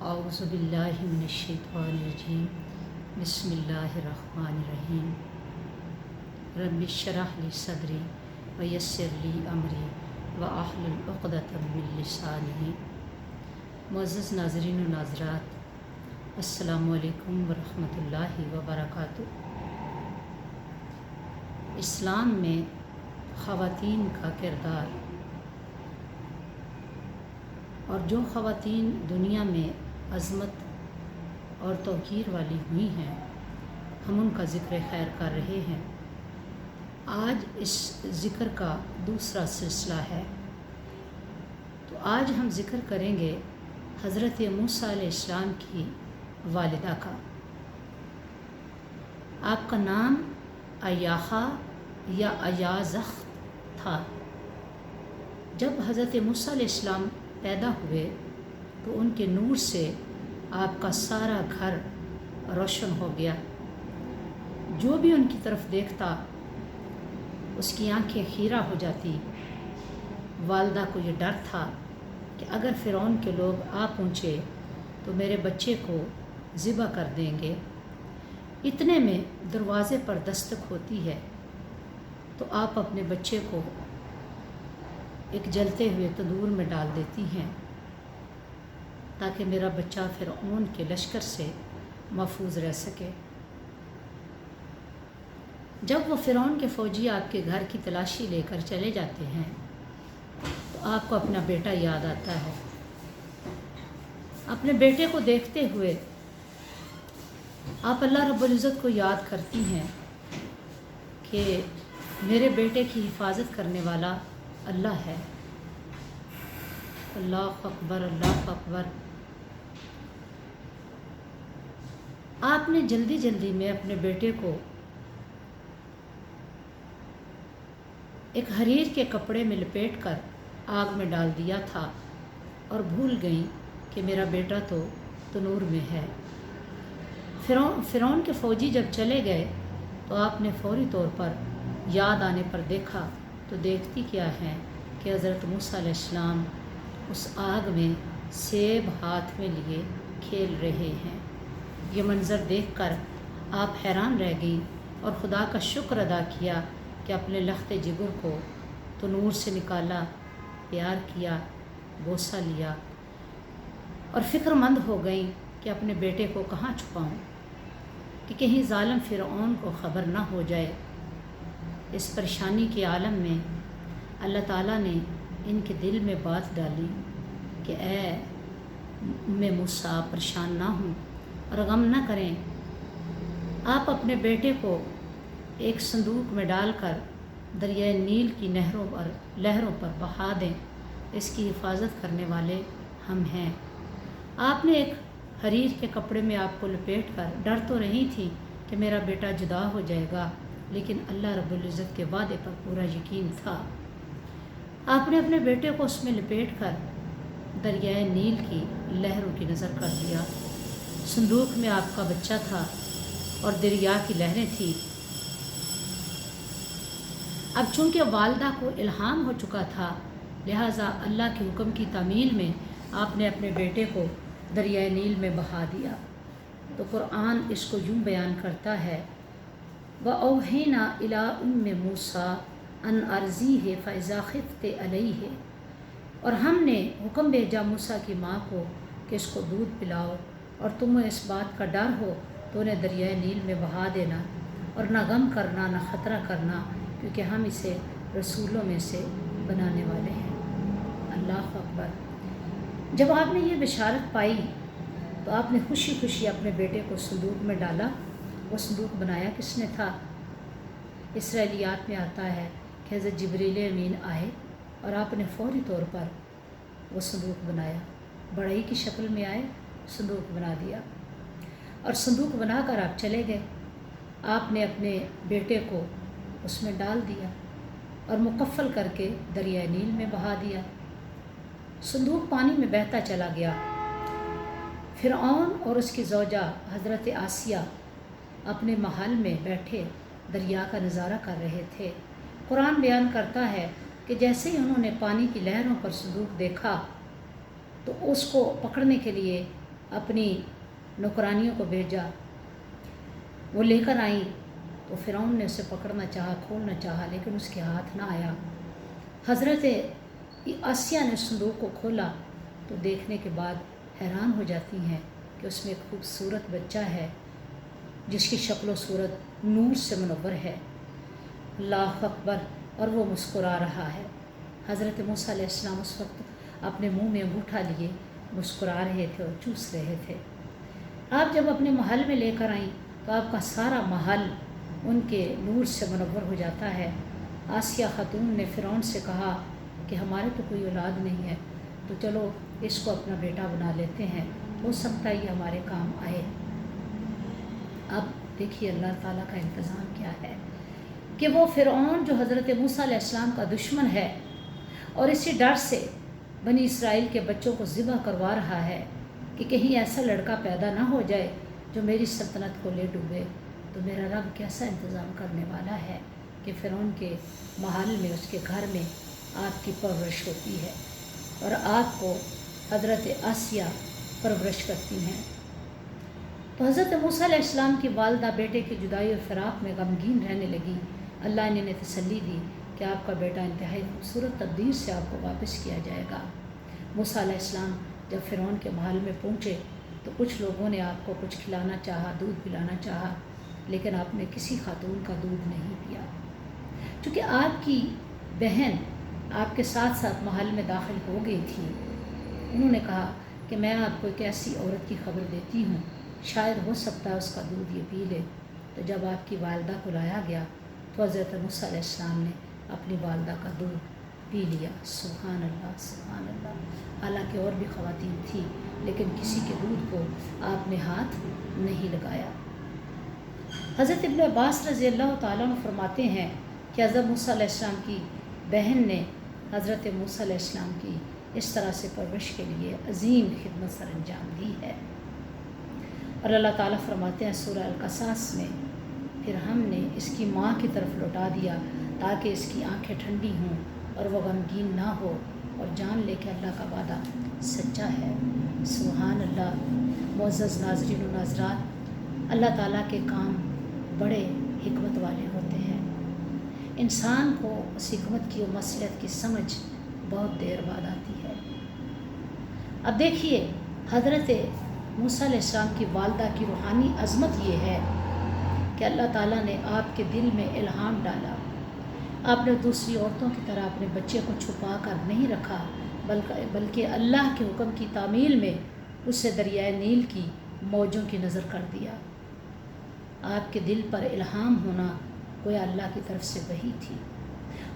اعوذ باللہ من الشیطان الرجیم بسم اللہ الرحمن الرحیم رب اشرح لی صدری ویسر لی امری واحلل عقدۃ من لسانی۔ معزز ناظرین و ناظرات، السلام علیکم ورحمۃ اللہ وبرکاتہ۔ اسلام میں خواتین کا کردار اور جو خواتین دنیا میں عظمت اور توقیر والی ہوئی ہیں، ہم ان کا ذکر خیر کر رہے ہیں۔ آج اس ذکر کا دوسرا سلسلہ ہے، تو آج ہم ذکر کریں گے حضرت موسیٰ علیہ السلام کی والدہ کا۔ آپ کا نام عیاخہ یا عیازخ تھا۔ جب حضرت موسیٰ علیہ السلام پیدا ہوئے تو ان کے نور سے آپ کا سارا گھر روشن ہو گیا۔ جو بھی ان کی طرف دیکھتا اس کی آنکھیں خیرہ ہو جاتی۔ والدہ کو یہ ڈر تھا کہ اگر فرعون کے لوگ آ پہنچے تو میرے بچے کو ذبح کر دیں گے۔ اتنے میں دروازے پر دستک ہوتی ہے تو آپ اپنے بچے کو ایک جلتے ہوئے تندور میں ڈال دیتی ہیں تاکہ میرا بچہ فرعون کے لشکر سے محفوظ رہ سکے۔ جب وہ فرعون کے فوجی آپ کے گھر کی تلاشی لے کر چلے جاتے ہیں تو آپ کو اپنا بیٹا یاد آتا ہے۔ اپنے بیٹے کو دیکھتے ہوئے آپ اللہ رب العزت کو یاد کرتی ہیں کہ میرے بیٹے کی حفاظت کرنے والا اللہ ہے۔ اللہ اکبر، اللہ اکبر۔ آپ نے جلدی جلدی میں اپنے بیٹے کو ایک حریر کے کپڑے میں لپیٹ کر آگ میں ڈال دیا تھا اور بھول گئیں کہ میرا بیٹا تو تنور میں ہے۔ فرعون کے فوجی جب چلے گئے تو آپ نے فوری طور پر یاد آنے پر دیکھا تو دیکھتی کیا ہے کہ حضرت موسیٰ علیہ السلام اس آگ میں سیب ہاتھ میں لیے کھیل رہے ہیں۔ یہ منظر دیکھ کر آپ حیران رہ گئی اور خدا کا شکر ادا کیا کہ اپنے لخت جگر کو تنور سے نکالا، پیار کیا، بوسہ لیا، اور فکر مند ہو گئیں کہ اپنے بیٹے کو کہاں چھپاؤں کہ کہیں ظالم فرعون کو خبر نہ ہو جائے۔ اس پریشانی کے عالم میں اللہ تعالیٰ نے ان کے دل میں بات ڈالی کہ اے موسیٰ، پریشان نہ ہوں اور غم نہ کریں۔ آپ اپنے بیٹے کو ایک صندوق میں ڈال کر دریائے نیل کی لہروں پر بہا دیں، اس کی حفاظت کرنے والے ہم ہیں۔ آپ نے ایک حریر کے کپڑے میں آپ کو لپیٹ کر ڈر تو رہی تھی کہ میرا بیٹا جدا ہو جائے گا، لیکن اللہ رب العزت کے وعدے پر پورا یقین تھا۔ آپ نے اپنے بیٹے کو اس میں لپیٹ کر دریائے نیل کی لہروں کی نظر کر دیا۔ صندوق میں آپ کا بچہ تھا اور دریا کی لہریں تھیں۔ اب چونکہ والدہ کو الہام ہو چکا تھا، لہٰذا اللہ کے حکم کی تعمیل میں آپ نے اپنے بیٹے کو دریائے نیل میں بہا دیا۔ تو قرآن اس کو یوں بیان کرتا ہے، وَأَوْحَيْنَا إِلَىٰ أُمِّ مُوسَىٰ أَنْ أَرْضِعْهُ فَإِذَا خِفْتِ عَلَيْهِ، اور ہم نے حکم بھیجا موسیٰ کی ماں کو کہ اس کو دودھ پلاؤ اور تمہیں اس بات کا ڈر ہو تو انہیں دریائے نیل میں بہا دینا، اور نہ غم کرنا نہ خطرہ کرنا، کیونکہ ہم اسے رسولوں میں سے بنانے والے ہیں۔ اللہ اکبر۔ جب آپ نے یہ بشارت پائی تو آپ نے خوشی خوشی اپنے بیٹے کو صندوق میں ڈالا۔ وہ صندوق بنایا کس نے تھا؟ اسرائیلیات میں آتا ہے کہ حضرت جبریل امین آئے اور آپ نے فوری طور پر وہ صندوق بنایا، بڑھئی کی شکل میں آئے، صندوق بنا دیا، اور صندوق بنا کر آپ چلے گئے۔ آپ نے اپنے بیٹے کو اس میں ڈال دیا اور مکفل کر کے دریائے نیل میں بہا دیا۔ صندوق پانی میں بہتا چلا گیا۔ فرعون اور اس کی زوجہ حضرت آسیہ اپنے محل میں بیٹھے دریا کا نظارہ کر رہے تھے۔ قرآن بیان کرتا ہے کہ جیسے ہی انہوں نے پانی کی لہروں پر صندوق دیکھا تو اس کو پکڑنے کے لیے अपनी नौकरानियों को भेजा, वो लेकर आई तो फ़िरौन ने उसे पकड़ना चाहा, खोलना चाहा, लेकिन उसके हाथ ना आया। हज़रत आसिया ने संदूक को खोला तो देखने के बाद हैरान हो जाती हैं कि उसमें एक खूबसूरत बच्चा है जिसकी शक्ल व सूरत नूर से मुनव्वर है। अल्लाह अकबर। और वो मुस्कुरा रहा है। हज़रत मूसा अलैहिस्सलाम उस वक्त अपने मुंह में अंगूठा लिए मुस्कुरा रहे थे और चूस रहे थे। आप जब अपने महल में लेकर आईं तो आपका सारा महल उनके नूर से मुनव्वर हो जाता है। आसिया खातून ने फ़िरौन से कहा कि हमारे तो कोई औलाद नहीं है, तो चलो इसको अपना बेटा बना लेते हैं, हो सकता है ये हमारे काम आए। अब देखिए अल्लाह ताला का इंतज़ाम क्या है कि वो फ़िरौन जो हज़रत मूसा अलैहिस्सलाम का दुश्मन है और इसी डर से बनी इसराइल के बच्चों को ज़िबा करवा रहा है कि कहीं ऐसा लड़का पैदा ना हो जाए जो मेरी सल्तनत को ले डूबे, तो मेरा रब कैसा इंतज़ाम करने वाला है कि फ़िरौन के महल में, उसके घर में आपकी परवरिश होती है और आपको हज़रत आसिया परवरिश करती हैं। तो हज़रत मूसा अलैहिस्सलाम की वालदा बेटे की जुदाई और फ़िराक़ में गमगीन रहने लगी। अल्लाह ने इन्हें तसल्ली दी कि आपका बेटा इंतहाई खूबसूरत तकदीर से आपको वापस किया जाएगा। मूसा अलैहिस्सलाम जब फ़िरौन के महल में पहुँचे तो कुछ लोगों ने आपको कुछ खिलाना चाहा, दूध पिलाना चाहा, लेकिन आपने किसी खातून का दूध नहीं पिया। चूँकि आपकी बहन आपके साथ साथ महल में दाखिल हो गई थी, उन्होंने कहा कि मैं आपको एक ऐसी औरत की खबर देती हूँ, शायद हो सकता है उसका दूध ये पी ले। तो जब आपकी वालदा को लाया गया तो हज़रत मूसा अलैहिस्सलाम ने अपनी वालदा का दूध पी लिया। सुभान अल्लाह, सुभान अल्लाह। हालांकि और भी ख़वातीन थी, लेकिन किसी के दूध को आपने हाथ नहीं लगाया। हज़रत इब्न अब्बास रज़ी अल्लाह ताला अन्हु फरमाते हैं कि हज़रत मूसा अलैहिस्सलाम की बहन ने हज़रत मूसा अलैहिस्सलाम की इस तरह से परवरिश के लिए अजीम खिदमत सर अंजाम दी है। और अल्लाह ताला फरमाते हैं सूरह अल-क़सस में, फिर हमने इसकी माँ की तरफ लौटा दिया ताकि इसकी आंखें ठंडी हों और वह गमगीन ना हो और जान ले कि अल्लाह का वादा सच्चा है। सुभान अल्लाह। मुअज़्ज़ज़ नाज़रीन व नाज़रात, अल्लाह ताला के काम बड़े हिकमत वाले होते हैं। इंसान को उस हिकमत की और मसलहत की समझ बहुत देर बाद आती है। अब देखिए हज़रत मूसा अलैहिस्सलाम की वालदा की रूहानी अज़मत ये है कि अल्लाह ताला ने आपके दिल में इल्हाम डाला। आपने दूसरी औरतों की तरह अपने बच्चे को छुपा कर नहीं रखा, बल्कि अल्लाह के हुक्म की तामील में उसे दरियाए नील की मौजों की नज़र कर दिया। आपके दिल पर इल्हाम होना गोया अल्लाह की तरफ से वही थी।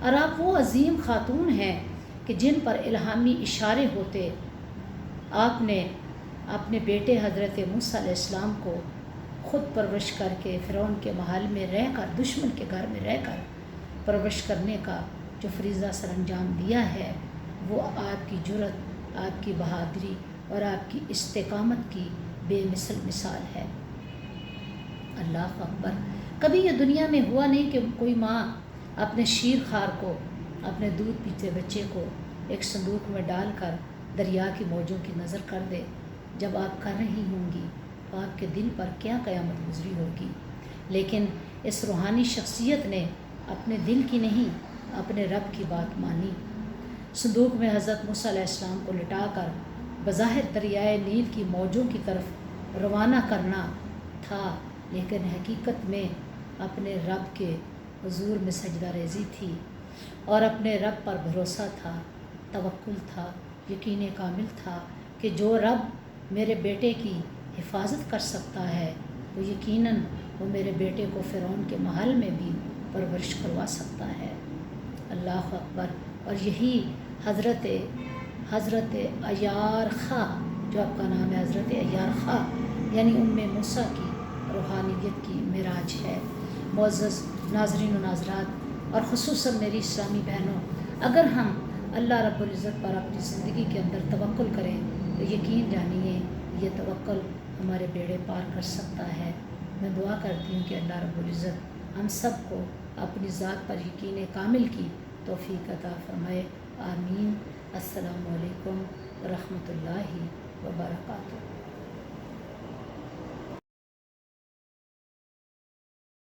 और आप वो अजीम खातून हैं कि जिन पर इल्हामी इशारे होते आपने अपने बेटे हज़रत मूसा अलैहिस्सलाम को ख़ुद परवरिश करके फ़िरौन के महल में रहकर, दुश्मन के घर में रहकर परवरिश करने का जो फरीज़ा सर अंजाम दिया है, वो आपकी जुर्रत, आपकी बहादुरी और आपकी इस्तेकामत की बेमिसल मिसाल है। अल्लाह अकबर। कभी ये दुनिया में हुआ नहीं कि कोई माँ अपने शीर खार को, अपने दूध पीते बच्चे को एक संदूक में डालकर दरिया की मौजों की नज़र कर दे। जब आप कर रही होंगी तो आपके दिल पर क्या क़यामत गुजरी होगी। लेकिन इस रूहानी शख्सियत ने अपने दिल की नहीं, अपने रब की बात मानी। संदूक में हज़रत मूसा अलैहिस्सलाम को लिटाकर बज़ाहिर दरियाए नील की मौजों की तरफ रवाना करना था, लेकिन हकीकत में अपने रब के हुजूर में सजदा रेज़ी थी और अपने रब पर भरोसा था, तवक्कुल था, यकीन कामिल था कि जो रब मेरे बेटे की हिफाजत कर सकता है वो यकीनन वो मेरे बेटे को फ़िरौन के महल में भी परवरिश करवा सकता है। अल्लाह अकबर। और यही हज़रत अय्यार ख़ा, जो आपका नाम है हज़रत अय्यार ख़ा, यानी उम्मे मूसा की रूहानियत की मिराज है। मुअज़्ज़ज़ नाज़रीन व नाज़रात और ख़ुसूसन मेरी इस्लामी बहनों, अगर हम अल्लाह रब्बुल इज़्ज़त पर अपनी ज़िंदगी के अंदर तवक्कुल करें तो यकीन जानिए ये तवक्कुल हमारे बेड़े पार कर सकता है। मैं दुआ करती हूँ कि अल्लाह रब्बुल इज़्ज़त हम सब को अपनी ज़ात पर यकीन कामिल की तौफ़ीक़ अता फ़रमाए। आमीन। अस्सलामु अलैकुम व रहमतुल्लाहि व बरकातुहू।